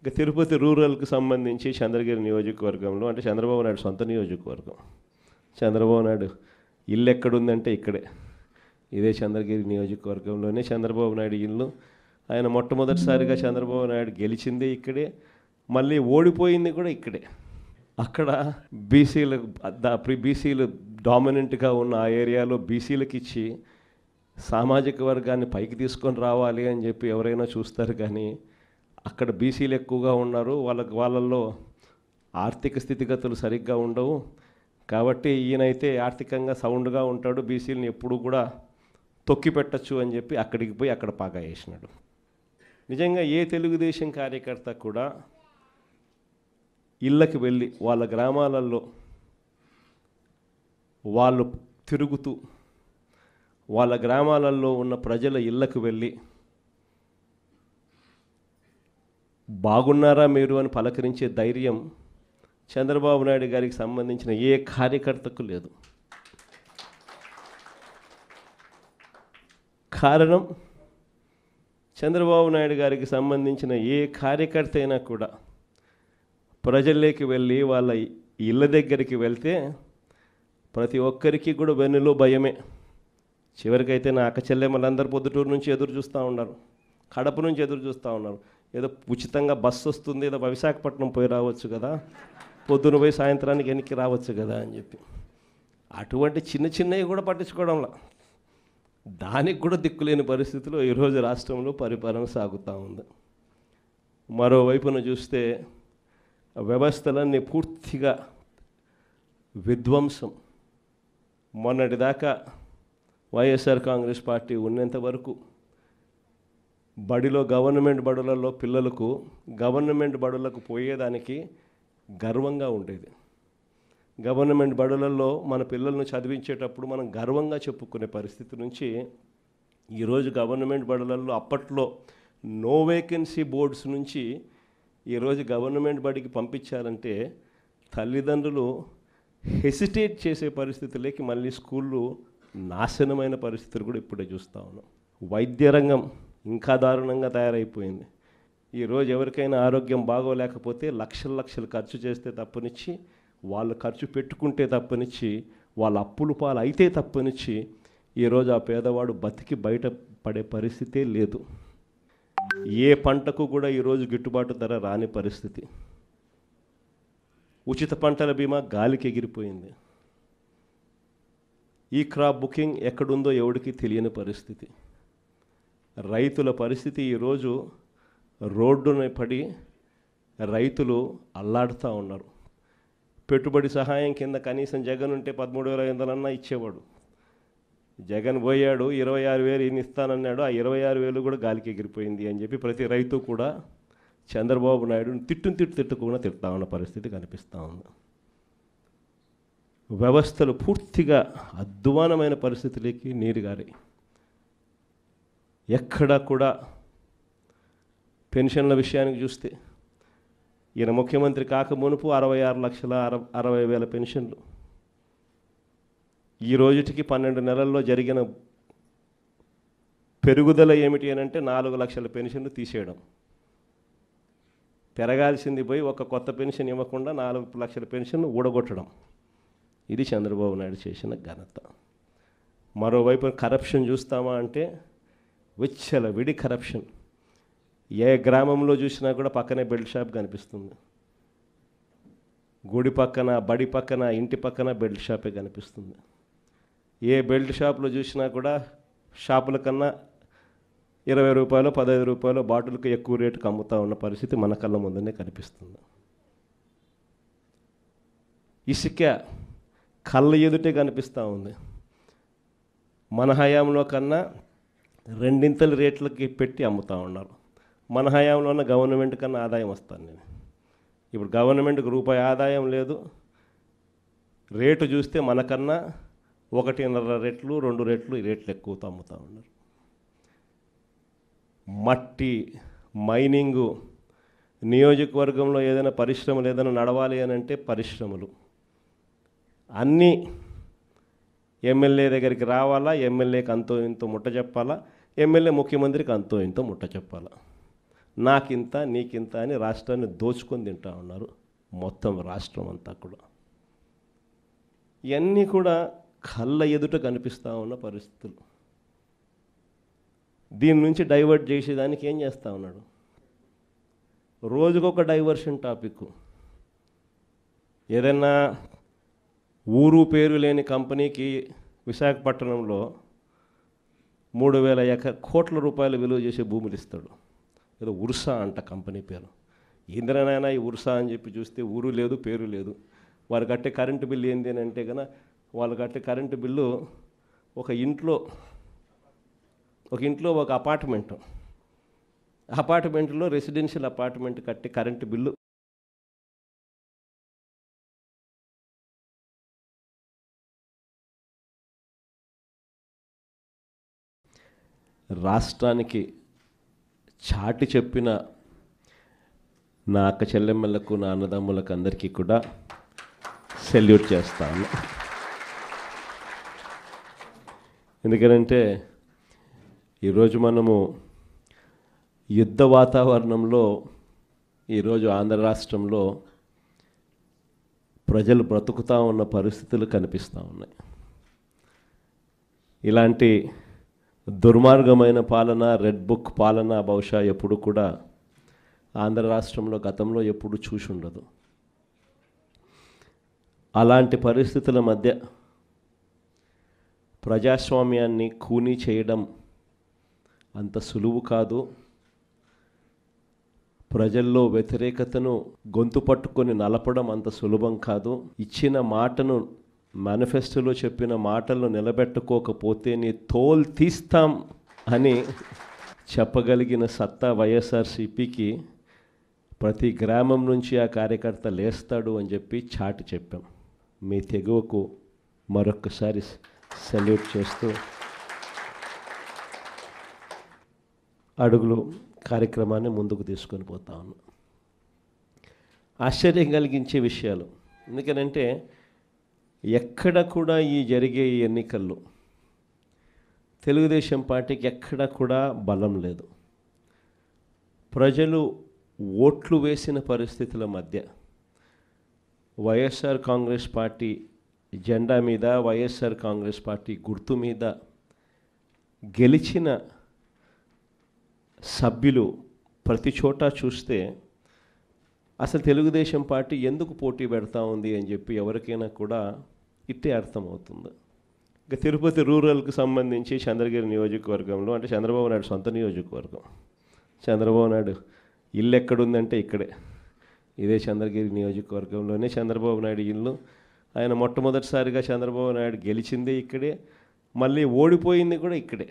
ఇక తిరుపతి రూరల్కి సంబంధించి చంద్రగిరి నియోజకవర్గంలో అంటే చంద్రబాబు నాయుడు సొంత నియోజకవర్గం. చంద్రబాబు నాయుడు ఇల్లు ఎక్కడుందంటే ఇక్కడే, ఇదే చంద్రగిరి నియోజకవర్గంలోనే చంద్రబాబు నాయుడు ఇల్లు. ఆయన మొట్టమొదటిసారిగా చంద్రబాబు నాయుడు గెలిచిందే ఇక్కడే, మళ్ళీ ఓడిపోయింది కూడా ఇక్కడే. అక్కడ బీసీలు డామినెంట్గా ఉన్న ఆ ఏరియాలో బీసీలకు ఇచ్చి సామాజిక వర్గాన్ని పైకి తీసుకొని రావాలి అని చెప్పి ఎవరైనా చూస్తారు, కానీ అక్కడ బీసీలు ఎక్కువగా ఉన్నారు, వాళ్ళల్లో ఆర్థిక స్థితిగతులు సరిగ్గా ఉండవు. కాబట్టి ఈయనైతే ఆర్థికంగా సౌండ్గా ఉంటాడు, బీసీలని ఎప్పుడూ కూడా తొక్కి పెట్టచ్చు అని చెప్పి అక్కడికి పోయి అక్కడ పాగా వేసినాడు. నిజంగా ఏ తెలుగుదేశం కార్యకర్త కూడా ఇళ్ళకి వెళ్ళి వాళ్ళ గ్రామాలలో వాళ్ళు తిరుగుతూ వాళ్ళ గ్రామాలలో ఉన్న ప్రజల ఇళ్ళకు వెళ్ళి బాగున్నారా మీరు అని పలకరించే ధైర్యం చంద్రబాబు నాయుడు గారికి సంబంధించిన ఏ కార్యకర్తకు లేదు. కారణం, చంద్రబాబు నాయుడు గారికి సంబంధించిన ఏ కార్యకర్త అయినా కూడా ప్రజల్లోకి వెళ్ళి వాళ్ళ ఇళ్ళ దగ్గరికి వెళ్తే ప్రతి ఒక్కరికి కూడా వెన్నులో భయమే. చివరికైతే నా అక్క చెల్లెమ్మలందరూ పొద్దుటూరు నుంచి ఎదురు చూస్తూ ఉన్నారు, కడప నుంచి ఎదురు చూస్తూ ఉన్నారు. ఏదో ఉచితంగా బస్సు వస్తుంది, ఏదో విశాఖపట్నం పోయి రావచ్చు కదా, పొద్దున పోయి సాయంత్రానికి వెనక్కి రావచ్చు కదా అని చెప్పి అటువంటి చిన్న చిన్నవి కూడా పట్టించుకోవడంలా, దానికి కూడా దిక్కులేని పరిస్థితిలో ఈరోజు రాష్ట్రంలో పరిపాలన సాగుతూ ఉంది. మరోవైపున చూస్తే వ్యవస్థలన్నీ పూర్తిగా విధ్వంసం. మొన్నటిదాకా వైఎస్ఆర్ కాంగ్రెస్ పార్టీ ఉన్నంత వరకు గవర్నమెంట్ బడులలో పిల్లలకు గవర్నమెంట్ బడులకు పోయేదానికి గర్వంగా ఉండేది. గవర్నమెంట్ బడులలో మన పిల్లలను చదివించేటప్పుడు మనం గర్వంగా చెప్పుకునే పరిస్థితి నుంచి ఈరోజు గవర్నమెంట్ బడులలో అప్పట్లో నో వేకెన్సీ బోర్డ్స్ నుంచి ఈరోజు గవర్నమెంట్ బడికి పంపించాలంటే తల్లిదండ్రులు హెసిటేట్ చేసే పరిస్థితులకి మళ్ళీ స్కూళ్ళు నాశనమైన పరిస్థితులు కూడా ఇప్పుడే చూస్తూ ఉన్నాం. వైద్య రంగం ఇంకా దారుణంగా తయారైపోయింది. ఈరోజు ఎవరికైనా ఆరోగ్యం బాగోలేకపోతే లక్షలు ఖర్చు చేస్తే తప్పనిచ్చి, వాళ్ళు ఖర్చు పెట్టుకుంటే తప్పనిచ్చి, వాళ్ళ అప్పులు పాలు అయితే తప్పనిచ్చి ఈరోజు ఆ పేదవాడు బతికి బయట పడే పరిస్థితే లేదు. ఏ పంటకు కూడా ఈరోజు గిట్టుబాటు ధర రాని పరిస్థితి. ఉచిత పంటల బీమా గాలికి ఎగిరిపోయింది. ఈ క్రాప్ బుకింగ్ ఎక్కడుందో ఎవడికి తెలియని పరిస్థితి. రైతుల పరిస్థితి ఈరోజు రోడ్డున పడి రైతులు అల్లాడుతూ ఉన్నారు. పెట్టుబడి సహాయం కింద కనీసం జగన్ ఉంటే 13,500 ఇచ్చేవాడు. జగన్ పోయాడు, 26,000 ఈయన ఇస్తానన్నాడు, ఆ 26,000 కూడా గాలికి ఎగిరిపోయింది అని చెప్పి ప్రతి రైతు కూడా చంద్రబాబు నాయుడుని తిట్టుకుండా తిడతా ఉన్న పరిస్థితి కనిపిస్తూ ఉంది. వ్యవస్థలు పూర్తిగా అధ్వానమైన పరిస్థితులకి నీరుగారాయి. ఎక్కడా కూడా పెన్షన్ల విషయానికి చూస్తే ఈయన ముఖ్యమంత్రి కాక మునుపు 66,60,000 పెన్షన్లు. ఈ రోజుటికి 12 నెలల్లో జరిగిన పెరుగుదల ఏమిటి అని అంటే 4 లక్షల పెన్షన్లు తీసేయడం. పెరగాల్సింది పోయి ఒక కొత్త పెన్షన్ ఇవ్వకుండా 4 లక్షల పెన్షన్లు ఊడగొట్టడం. ఇది చంద్రబాబు నాయుడు చేసిన ఘనత. మరోవైపు కరప్షన్ చూస్తామా అంటే విడి కరప్షన్. ఏ గ్రామంలో చూసినా కూడా పక్కనే బెల్ట్ షాప్ కనిపిస్తుంది. గుడి పక్కన, బడి పక్కన, ఇంటి పక్కన బెల్ట్ షాపే కనిపిస్తుంది. ఏ బెల్ట్ షాప్లో చూసినా కూడా షాపుల కన్నా 20 రూపాయలు 15 రూపాయలు బాటిల్కి ఎక్కువ రేటుకి అమ్ముతూ ఉన్న పరిస్థితి మన కళ్ళ ముందునే కనిపిస్తుంది. ఇసుక కళ్ళ ఎదుటే కనిపిస్తూ ఉంది. మన హయాంలో కన్నా 2 రేట్లకి పెట్టి అమ్ముతూ ఉన్నారు. మన హయాంలో ఉన్న గవర్నమెంట్ కన్నా ఆదాయం వస్తాను నేను. ఇప్పుడు గవర్నమెంట్కి రూపాయి ఆదాయం లేదు. రేటు చూస్తే మనకన్నా 1.5 రెట్లు 2 రెట్లు ఈ రేట్లు ఎక్కువతో అమ్ముతూ ఉన్నారు. మట్టి మైనింగు, నియోజకవర్గంలో ఏదైనా పరిశ్రమలు ఏదైనా నడవాలి అని అంటే పరిశ్రమలు అన్నీ ఎమ్మెల్యే దగ్గరికి రావాలా, ఎమ్మెల్యేకి అంతో ఇంతో ముట్ట చెప్పాలా, ఎమ్మెల్యే ముఖ్యమంత్రికి అంతో ఇంతో ముట్ట చెప్పాలా. నాకింత నీకింత అని రాష్ట్రాన్ని దోచుకొని తింటా ఉన్నారు, మొత్తం రాష్ట్రం అంతా కూడా. ఇవన్నీ కూడా కళ్ళ ఎదుట కనిపిస్తూ ఉన్న పరిస్థితులు. దీని నుంచి డైవర్ట్ చేసేదానికి ఏం చేస్తూ ఉన్నాడు? రోజుకొక డైవర్షన్ టాపిక్. ఏదైనా ఊరు పేరు లేని కంపెనీకి విశాఖపట్నంలో 3,000 కోట్ల రూపాయలు విలువ చేసే భూములు ఇస్తాడు. ఏదో ఉర్సా అంట కంపెనీ పేరు. ఇంద్రనైనా ఈ ఉర్సా అని చెప్పి చూస్తే ఊరు లేదు, పేరు లేదు. వారు కట్టే కరెంటు బిల్లు ఏంటి అని అంటే కనుక, వాళ్ళు కట్టే కరెంటు బిల్లు ఒక ఇంట్లో ఒక అపార్ట్మెంట్లో రెసిడెన్షియల్ అపార్ట్మెంట్ కట్టే కరెంటు బిల్లు రాష్ట్రానికి చాటి చెప్పిన నా అక్క చెల్లెమ్మలకు, నా అన్నదమ్ములకు అందరికీ కూడా సెల్యూట్ చేస్తాను. ఎందుకంటే ఈరోజు మనము యుద్ధ వాతావరణంలో ఈరోజు ఆంధ్ర రాష్ట్రంలో ప్రజలు బ్రతుకుతూ ఉన్న పరిస్థితులు కనిపిస్తూ ఉన్నాయి. ఇలాంటి దుర్మార్గమైన పాలన, రెడ్ బుక్ పాలన బహుశా ఎప్పుడు కూడా ఆంధ్ర రాష్ట్రంలో గతంలో ఎప్పుడు చూసి ఉండదు. అలాంటి పరిస్థితుల మధ్య ప్రజాస్వామ్యాన్ని ఖూనీ చేయడం అంత సులువు కాదు. ప్రజల్లో వ్యతిరేకతను గొంతు పట్టుకొని నలపడం అంత సులభం కాదు. ఇచ్చిన మాటను, మేనిఫెస్టోలో చెప్పిన మాటలను నిలబెట్టుకోకపోతే నీ తోలు తీస్తాం అని చెప్పగలిగిన సత్తా వైఎస్ఆర్సీపీకి ప్రతి గ్రామం నుంచి ఆ కార్యకర్త లేస్తాడు అని చెప్పి చాటి చెప్పాం. మీ తెగువకు మరొక్కసారి సెల్యూట్ చేస్తూ అడుగులు కార్యక్రమాన్ని ముందుకు తీసుకొని పోతా ఉన్నాం. ఆశ్చర్యం కలిగించే విషయాలు. ఎందుకనంటే ఎక్కడ కూడా జరిగే ఈ ఎన్నికల్లో తెలుగుదేశం పార్టీకి ఎక్కడ కూడా బలం లేదు. ప్రజలు ఓట్లు వేసిన పరిస్థితుల మధ్య వైఎస్ఆర్ కాంగ్రెస్ పార్టీ జెండా మీద, వైఎస్ఆర్ కాంగ్రెస్ పార్టీ గుర్తు మీద గెలిచిన సభ్యులు ప్రతి చోట చూస్తే అసలు తెలుగుదేశం పార్టీ ఎందుకు పోటీ పెడతా ఉంది అని చెప్పి ఎవరికైనా కూడా ఇట్టే అర్థమవుతుంది. ఇక తిరుపతి రూరల్కి సంబంధించి చంద్రగిరి నియోజకవర్గంలో, అంటే చంద్రబాబు నాయుడు సొంత నియోజకవర్గం, చంద్రబాబు నాయుడు ఇల్లు ఎక్కడుందంటే ఇక్కడే, ఇదే చంద్రగిరి నియోజకవర్గంలోనే చంద్రబాబు నాయుడు ఇల్లు. ఆయన మొట్టమొదటిసారిగా చంద్రబాబు నాయుడు గెలిచిందే ఇక్కడే, మళ్ళీ ఓడిపోయింది కూడా ఇక్కడే.